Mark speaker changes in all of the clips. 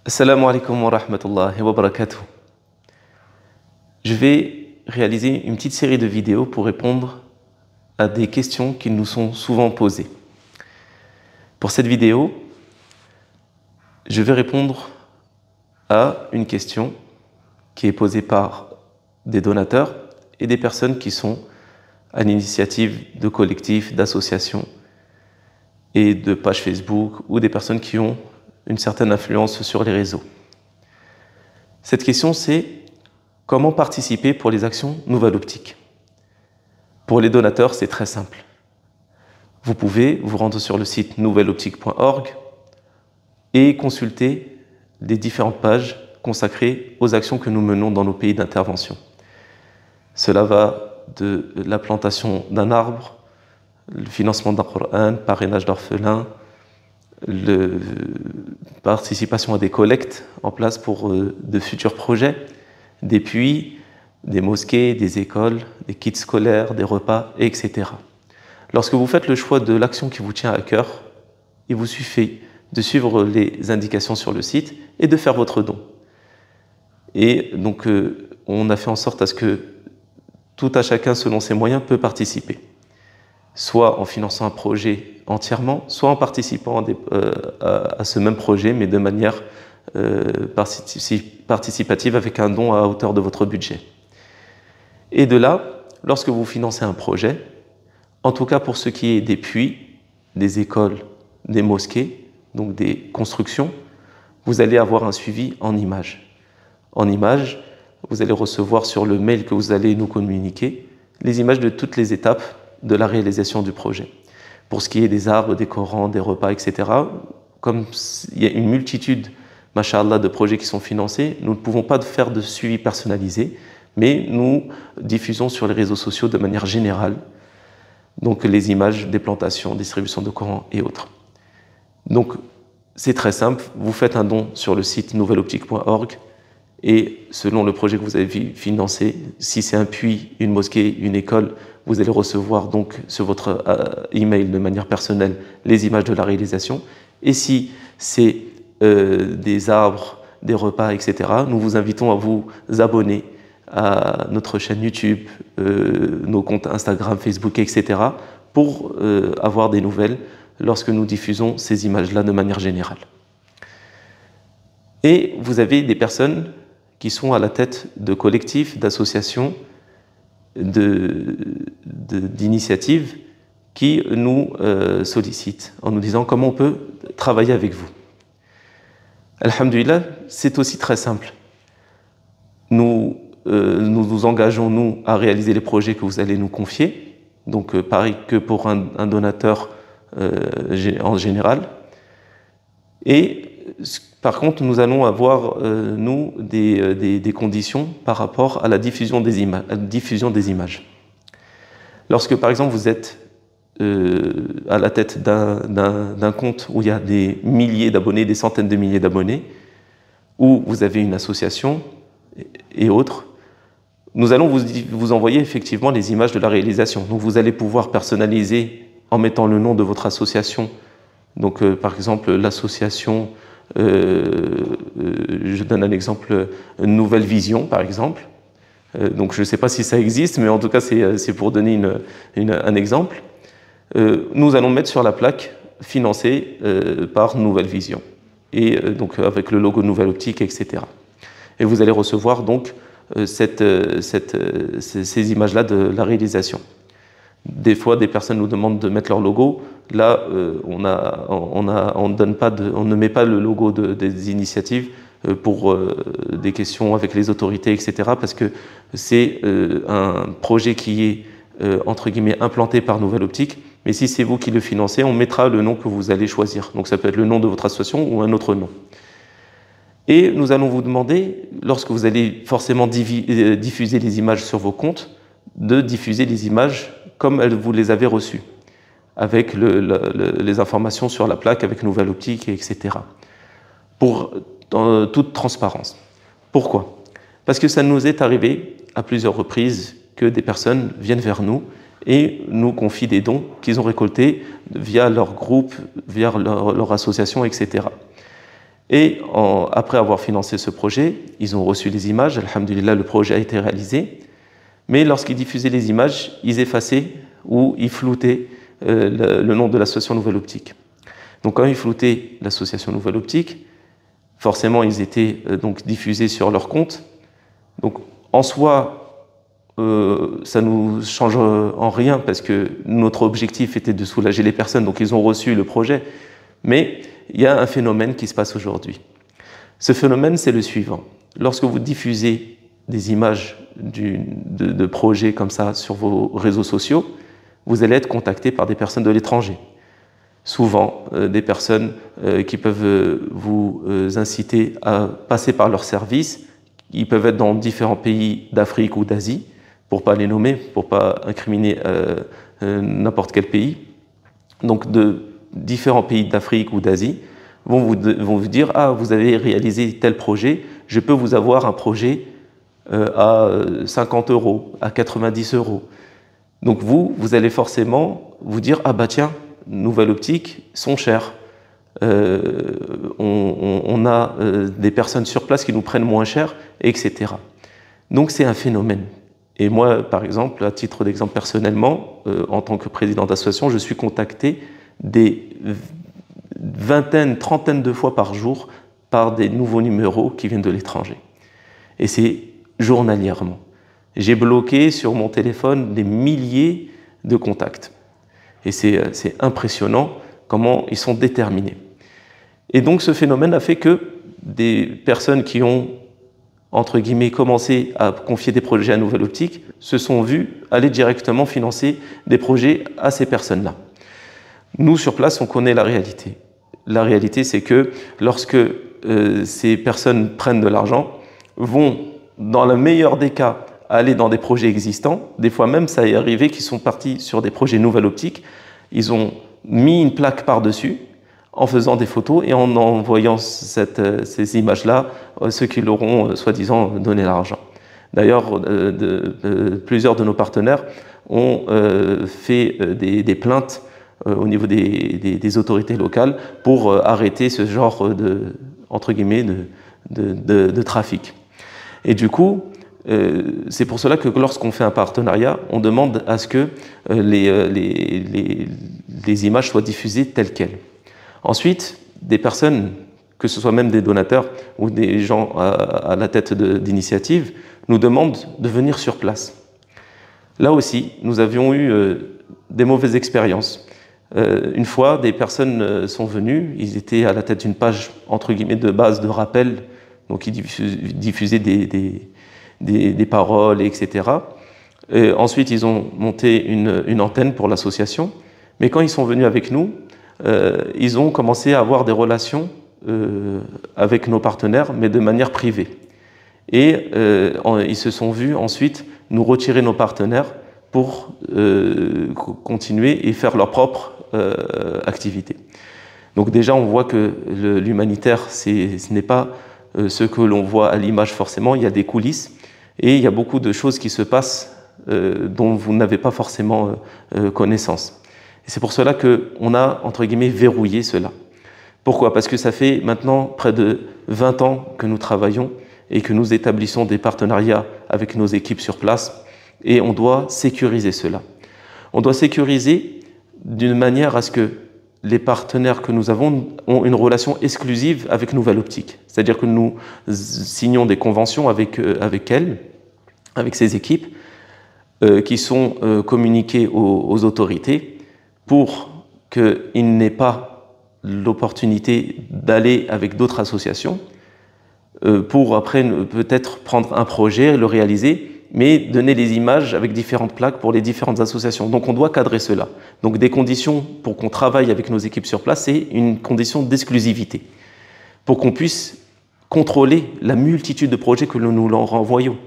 Speaker 1: Assalamu alaikum wa rahmatullahi wa barakatuh. Je vais réaliser une petite série de vidéos pour répondre à des questions qui nous sont souvent posées. Pour cette vidéo, je vais répondre à une question qui est posée par des donateurs et des personnes qui sont à l'initiative de collectifs, d'associations et de pages Facebook ou des personnes qui ont une certaine influence sur les réseaux. Cette question, c'est comment participer pour les actions Nouvelle Optique. Pour les donateurs, c'est très simple. Vous pouvez vous rendre sur le site nouvelleoptique.org et consulter les différentes pages consacrées aux actions que nous menons dans nos pays d'intervention. Cela va de la plantation d'un arbre, le financement d'un Coran, parrainage d'orphelins, la participation à des collectes en place pour de futurs projets, des puits, des mosquées, des écoles, des kits scolaires, des repas, etc. Lorsque vous faites le choix de l'action qui vous tient à cœur, il vous suffit de suivre les indications sur le site et de faire votre don. Et donc, on a fait en sorte à ce que tout à chacun, selon ses moyens, peut participer. Soit en finançant un projet entièrement, soit en participant à ce même projet, mais de manière participative avec un don à hauteur de votre budget. Et de là, lorsque vous financez un projet, en tout cas pour ce qui est des puits, des écoles, des mosquées, donc des constructions, vous allez avoir un suivi en images. En images, vous allez recevoir sur le mail que vous allez nous communiquer les images de toutes les étapes de la réalisation du projet. Pour ce qui est des arbres, des Corans, des repas, etc., comme il y a une multitude, masha'Allah, de projets qui sont financés, nous ne pouvons pas faire de suivi personnalisé, mais nous diffusons sur les réseaux sociaux de manière générale, donc les images des plantations, distribution de Corans et autres. Donc c'est très simple, vous faites un don sur le site nouvelleoptique.org et selon le projet que vous avez financé, si c'est un puits, une mosquée, une école, vous allez recevoir donc sur votre email de manière personnelle les images de la réalisation. Et si c'est des arbres, des repas, etc., nous vous invitons à vous abonner à notre chaîne YouTube, nos comptes Instagram, Facebook, etc., pour avoir des nouvelles lorsque nous diffusons ces images-là de manière générale. Et vous avez des personnes qui sont à la tête de collectifs, d'associations, d'initiatives qui nous sollicitent en nous disant comment on peut travailler avec vous. Alhamdulillah, c'est aussi très simple. Nous nous engageons, nous, à réaliser les projets que vous allez nous confier, donc pareil que pour un donateur en général. Et par contre, nous allons avoir, nous, des conditions par rapport à la diffusion des images. Lorsque, par exemple, vous êtes à la tête d'un compte où il y a des milliers d'abonnés, des centaines de milliers d'abonnés, où vous avez une association et autres, nous allons vous envoyer effectivement les images de la réalisation. Donc vous allez pouvoir personnaliser en mettant le nom de votre association. Donc par exemple l'association, je donne un exemple, Nouvelle Vision par exemple. Donc je ne sais pas si ça existe, mais en tout cas c'est pour donner un exemple. Nous allons mettre sur la plaque financée par Nouvelle Vision, et donc avec le logo Nouvelle Optique, etc. Et vous allez recevoir donc ces images-là de la réalisation. Des fois, des personnes nous demandent de mettre leur logo. Là, on ne met pas le logo des initiatives pour des questions avec les autorités, etc. Parce que c'est un projet qui est, entre guillemets, implanté par Nouvelle Optique. Mais si c'est vous qui le financez, on mettra le nom que vous allez choisir. Donc ça peut être le nom de votre association ou un autre nom. Et nous allons vous demander, lorsque vous allez forcément diffuser les images sur vos comptes, de diffuser les images comme vous les avez reçues, avec les informations sur la plaque, avec Nouvelle Optique, etc. Pour toute transparence. Pourquoi? Parce que ça nous est arrivé à plusieurs reprises que des personnes viennent vers nous et nous confient des dons qu'ils ont récoltés via leur groupe, via leur association, etc. Et après avoir financé ce projet, ils ont reçu les images, alhamdulillah, le projet a été réalisé. Mais lorsqu'ils diffusaient les images, ils effaçaient ou ils floutaient le nom de l'association Nouvelle Optique. Donc quand ils floutaient l'association Nouvelle Optique, forcément ils étaient donc diffusés sur leur compte. Donc en soi, ça nous change en rien parce que notre objectif était de soulager les personnes, donc ils ont reçu le projet. Mais il y a un phénomène qui se passe aujourd'hui. Ce phénomène, c'est le suivant. Lorsque vous diffusez des images de projets comme ça sur vos réseaux sociaux, vous allez être contacté par des personnes de l'étranger. Souvent, des personnes qui peuvent vous inciter à passer par leurs services. Ils peuvent être dans différents pays d'Afrique ou d'Asie, pour ne pas les nommer, pour ne pas incriminer n'importe quel pays. Donc, de différents pays d'Afrique ou d'Asie vont vous dire « Ah, vous avez réalisé tel projet, je peux vous avoir un projet à 50 €, à 90 €. » Donc vous allez forcément vous dire « Ah bah tiens, Nouvelle Optique sont chères. On a des personnes sur place qui nous prennent moins cher, etc. » Donc c'est un phénomène. Et moi, par exemple, à titre d'exemple personnellement, en tant que président d'association, je suis contacté des vingtaines, trentaines de fois par jour par des nouveaux numéros qui viennent de l'étranger. Et c'est journalièrement. J'ai bloqué sur mon téléphone des milliers de contacts. Et c'est impressionnant comment ils sont déterminés. Et donc ce phénomène a fait que des personnes qui ont, entre guillemets, commencé à confier des projets à Nouvelle Optique se sont vues aller directement financer des projets à ces personnes-là. Nous, sur place, on connaît la réalité. La réalité, c'est que lorsque ces personnes prennent de l'argent, vont, dans le meilleur des cas, aller dans des projets existants. Des fois même, ça est arrivé qu'ils sont partis sur des projets Nouvelle Optique. Ils ont mis une plaque par-dessus en faisant des photos et en envoyant ces images-là, ceux qui leur ont soi-disant donné l'argent. D'ailleurs, plusieurs de nos partenaires ont fait des plaintes au niveau des autorités locales pour arrêter ce genre entre guillemets, de trafic. Et du coup, c'est pour cela que lorsqu'on fait un partenariat, on demande à ce que les images soient diffusées telles quelles. Ensuite, des personnes, que ce soit même des donateurs ou des gens à la tête d'initiatives, nous demandent de venir sur place. Là aussi, nous avions eu des mauvaises expériences. Une fois, des personnes sont venues, ils étaient à la tête d'une page entre guillemets de base de rappel, donc ils diffusaient des paroles, etc. Et ensuite, ils ont monté une antenne pour l'association, mais quand ils sont venus avec nous, ils ont commencé à avoir des relations avec nos partenaires, mais de manière privée. Et ils se sont vus ensuite nous retirer nos partenaires pour continuer et faire leur propre activité. Donc déjà, on voit que l'humanitaire, ce n'est pas ce que l'on voit à l'image forcément, il y a des coulisses et il y a beaucoup de choses qui se passent dont vous n'avez pas forcément connaissance. Et c'est pour cela qu'on a, entre guillemets, verrouillé cela. Pourquoi? Parce que ça fait maintenant près de 20 ans que nous travaillons et que nous établissons des partenariats avec nos équipes sur place et on doit sécuriser cela. On doit sécuriser d'une manière à ce que les partenaires que nous avons ont une relation exclusive avec Nouvelle Optique. C'est-à-dire que nous signons des conventions avec elles, avec ces équipes, qui sont communiquées aux autorités pour qu'ils n'aient pas l'opportunité d'aller avec d'autres associations pour après peut-être prendre un projet, le réaliser, mais donner les images avec différentes plaques pour les différentes associations. Donc on doit cadrer cela. Donc des conditions pour qu'on travaille avec nos équipes sur place, c'est une condition d'exclusivité, pour qu'on puisse contrôler la multitude de projets que nous leur renvoyons.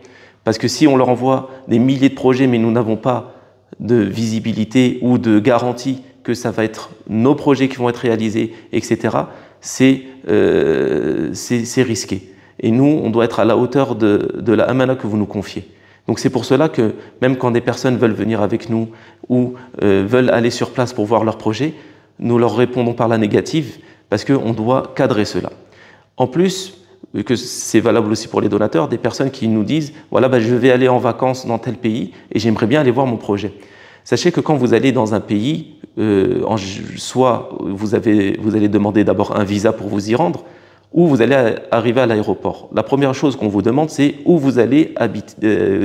Speaker 1: Parce que si on leur envoie des milliers de projets, mais nous n'avons pas de visibilité ou de garantie que ça va être nos projets qui vont être réalisés, etc., c'est risqué. Et nous, on doit être à la hauteur de la amana que vous nous confiez. Donc c'est pour cela que même quand des personnes veulent venir avec nous ou veulent aller sur place pour voir leur projet, nous leur répondons par la négative parce qu'on doit cadrer cela. En plus, que c'est valable aussi pour les donateurs, des personnes qui nous disent « Voilà, je vais aller en vacances dans tel pays et j'aimerais bien aller voir mon projet ». Sachez que quand vous allez dans un pays, soit vous allez demander d'abord un visa pour vous y rendre, ou vous allez arriver à l'aéroport. La première chose qu'on vous demande, c'est où vous allez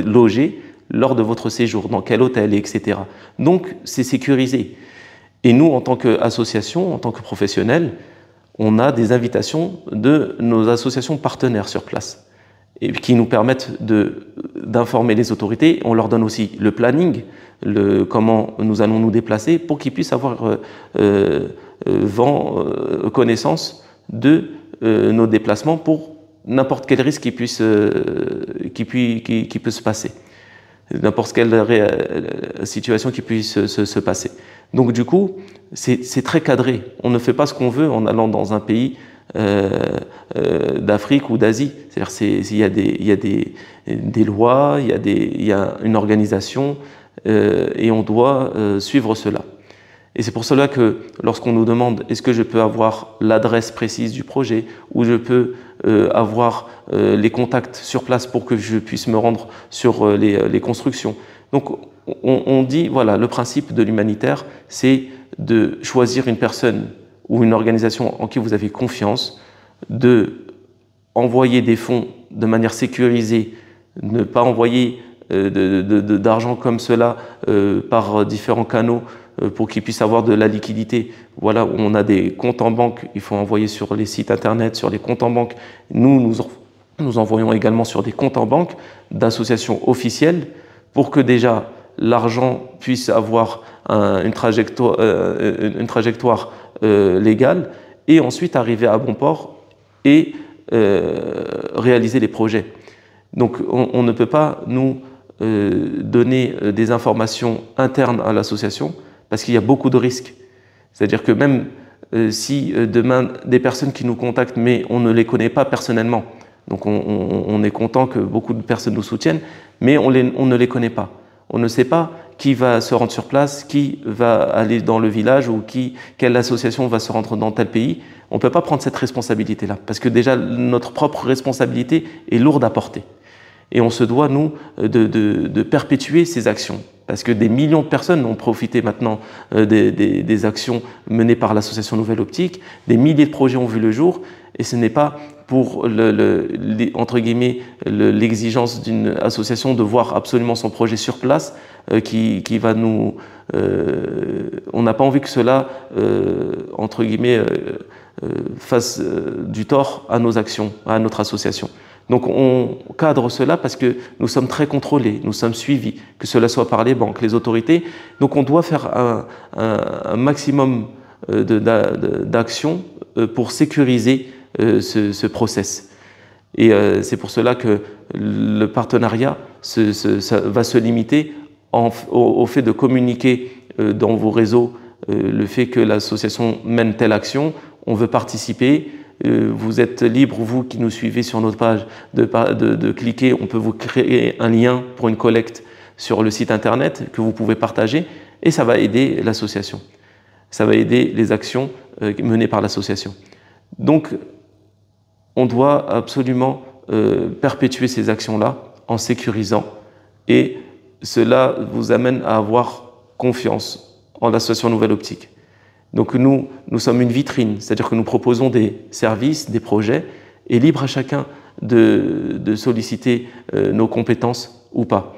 Speaker 1: loger lors de votre séjour, dans quel hôtel, etc. Donc, c'est sécurisé. Et nous, en tant qu'association, en tant que professionnels, on a des invitations de nos associations partenaires sur place et qui nous permettent d'informer les autorités. On leur donne aussi le planning, comment nous allons nous déplacer pour qu'ils puissent avoir connaissance de nos déplacements pour n'importe quel risque qui peut se passer, n'importe quelle situation qui puisse se passer. Donc du coup, c'est très cadré. On ne fait pas ce qu'on veut en allant dans un pays d'Afrique ou d'Asie. C'est-à-dire il y a des lois, il y a une organisation et on doit suivre cela. Et c'est pour cela que lorsqu'on nous demande est-ce que je peux avoir l'adresse précise du projet ou je peux avoir les contacts sur place pour que je puisse me rendre sur les constructions. Donc on dit, voilà, le principe de l'humanitaire, c'est de choisir une personne ou une organisation en qui vous avez confiance, de envoyer des fonds de manière sécurisée, ne pas envoyer d'argent comme cela par différents canaux pour qu'ils puissent avoir de la liquidité. Voilà, on a des comptes en banque, il faut envoyer sur les sites internet, sur les comptes en banque. Nous envoyons également sur des comptes en banque d'associations officielles pour que déjà l'argent puisse avoir une trajectoire légale et ensuite arriver à bon port et réaliser les projets. Donc on ne peut pas nous donner des informations internes à l'association parce qu'il y a beaucoup de risques. C'est-à-dire que même si demain des personnes qui nous contactent mais on ne les connaît pas personnellement, donc on est content que beaucoup de personnes nous soutiennent, mais on ne les connaît pas. On ne sait pas qui va se rendre sur place, qui va aller dans le village ou quelle association va se rendre dans tel pays. On ne peut pas prendre cette responsabilité-là parce que déjà notre propre responsabilité est lourde à porter. Et on se doit, nous, de perpétuer ces actions. Parce que des millions de personnes ont profité maintenant des actions menées par l'association Nouvelle Optique. Des milliers de projets ont vu le jour. Et ce n'est pas pour, entre guillemets, l'exigence d'une association de voir absolument son projet sur place qui va nous... on n'a pas envie que cela, entre guillemets, fasse du tort à nos actions, à notre association. Donc on cadre cela parce que nous sommes très contrôlés, nous sommes suivis, que cela soit par les banques, les autorités. Donc on doit faire un maximum d'actions pour sécuriser ce process. Et c'est pour cela que le partenariat ça va se limiter au fait de communiquer dans vos réseaux le fait que l'association mène telle action, on veut participer. Vous êtes libre, vous qui nous suivez sur notre page, de cliquer. On peut vous créer un lien pour une collecte sur le site internet que vous pouvez partager et ça va aider l'association. Ça va aider les actions menées par l'association. Donc, on doit absolument perpétuer ces actions-là en sécurisant et cela vous amène à avoir confiance en l'association Nouvelle Optique. Donc nous sommes une vitrine, c'est-à-dire que nous proposons des services, des projets, et libre à chacun de solliciter nos compétences ou pas.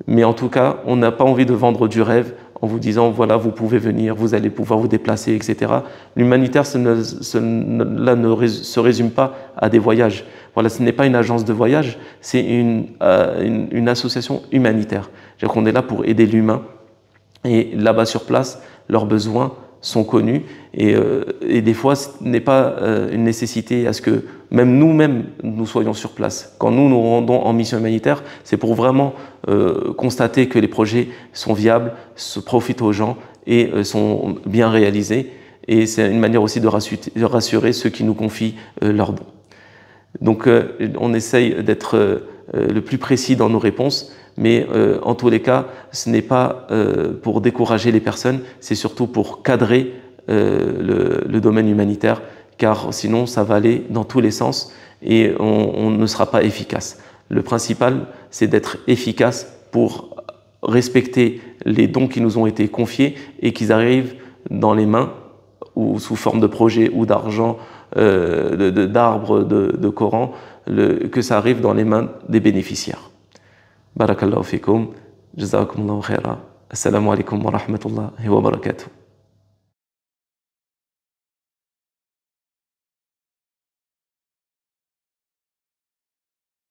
Speaker 1: Mais en tout cas, on n'a pas envie de vendre du rêve en vous disant « voilà, vous pouvez venir, vous allez pouvoir vous déplacer, etc. » L'humanitaire, cela ne se résume pas à des voyages. Voilà, ce n'est pas une agence de voyage, c'est une association humanitaire. C'est-à-dire qu'on est là pour aider l'humain. Et là-bas sur place, leurs besoins sont connus et des fois ce n'est pas une nécessité à ce que même nous-mêmes nous soyons sur place. Quand nous nous rendons en mission humanitaire, c'est pour vraiment constater que les projets sont viables, se profitent aux gens et sont bien réalisés. Et c'est une manière aussi de rassurer ceux qui nous confient leurs dons. Donc on essaye d'être le plus précis dans nos réponses, mais en tous les cas, ce n'est pas pour décourager les personnes, c'est surtout pour cadrer le domaine humanitaire car sinon ça va aller dans tous les sens et on ne sera pas efficace. Le principal, c'est d'être efficace pour respecter les dons qui nous ont été confiés et qu'ils arrivent dans les mains ou sous forme de projet ou d'argent, d'arbres, de Coran, que ça arrive dans les mains des bénéficiaires. Barakallahu fikum, jazakumullahu khaira, assalamu alaikum wa rahmatullahi wa barakatuh.